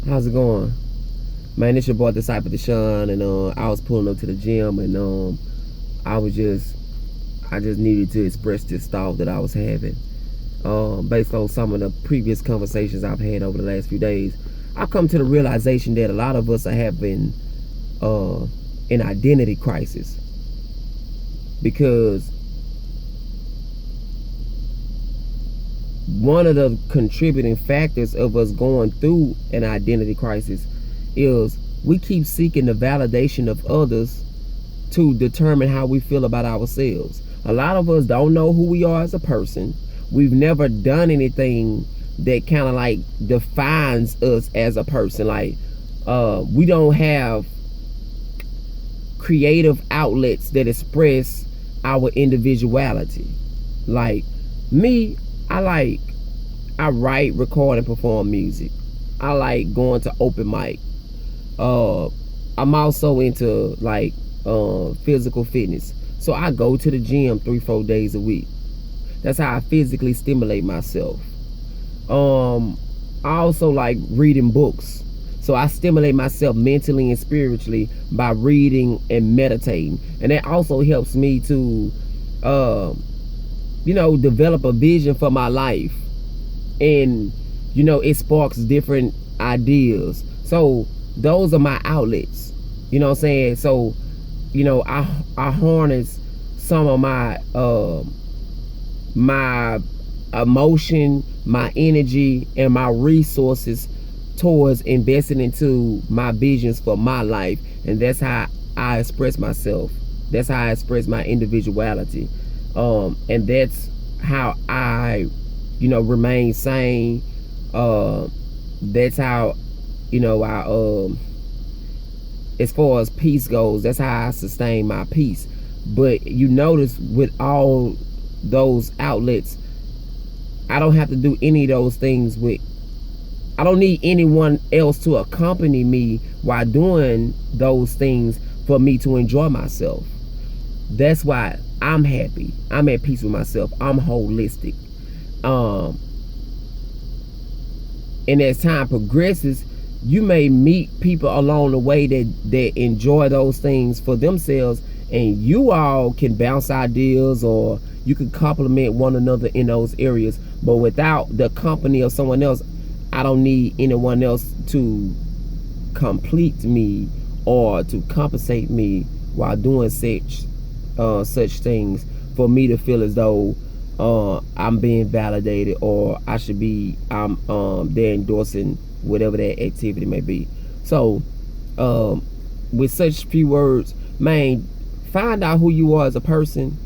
How's it going? Man, it's your boy Disciple Deshaun, and I was pulling up to the gym, and I was just I just needed to express this thought that I was having, based on some of the previous conversations I've had over the last few days. I've come to the realization that a lot of us are having an identity crisis because one of the contributing factors of us going through an identity crisis is we keep seeking the validation of others to determine how we feel about ourselves. A lot of us don't know who we are as a person. We've never done anything that kind of like defines us as a person. Like we don't have creative outlets that express our individuality. Like me, I write, record, and perform music. I like going to open mic. I'm also into like physical fitness. So I go to the gym 3-4 days a week. That's how I physically stimulate myself. I also like reading books. So I stimulate myself mentally and spiritually by reading and meditating. And that also helps me to develop a vision for my life. And it sparks different ideas. So those are my outlets. You know what I'm saying? So I harness some of my emotion, my energy, and my resources towards investing into my visions for my life. And that's how I express myself. That's how I express my individuality. And that's how I remain sane. That's how I as far as peace goes, that's how I sustain my peace. But you notice with all those outlets, I don't have to do any of those things I don't need anyone else to accompany me while doing those things for me to enjoy myself. That's why I'm happy. I'm at peace with myself. I'm holistic. And as time progresses, you may meet people along the way that enjoy those things for themselves, and you all can bounce ideas or you can complement one another in those areas. But without the company of someone else, I don't need anyone else to complete me or to compensate me while doing such things for me to feel as though I'm being validated, or they're endorsing whatever that activity may be. So with such few words, man, find out who you are as a person.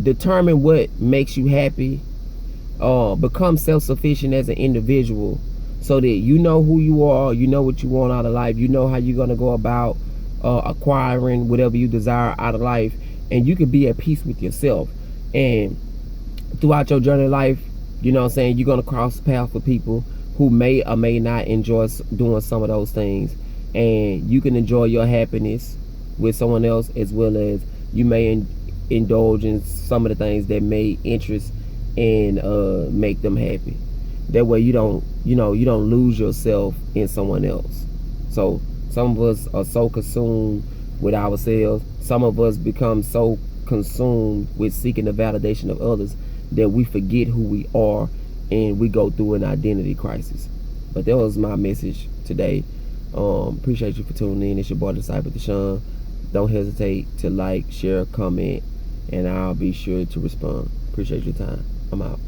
Determine what makes you happy. Become self-sufficient as an individual so that you know who you are, you know what you want out of life, you know how you're going to go about acquiring whatever you desire out of life, and you can be at peace with yourself. And throughout your journey of life, you're going to cross paths with people who may or may not enjoy doing some of those things, and you can enjoy your happiness with someone else, as well as you may indulge in some of the things that may interest and make them happy. That way you don't lose yourself in someone else. So some of us are so consumed with ourselves. Some of us become so consumed with seeking the validation of others that we forget who we are, and we go through an identity crisis. But that was my message today. Appreciate you for tuning in. It's your boy Disciple Deshaun. Don't hesitate to like, share, comment, and I'll be sure to respond. Appreciate your time. I'm out.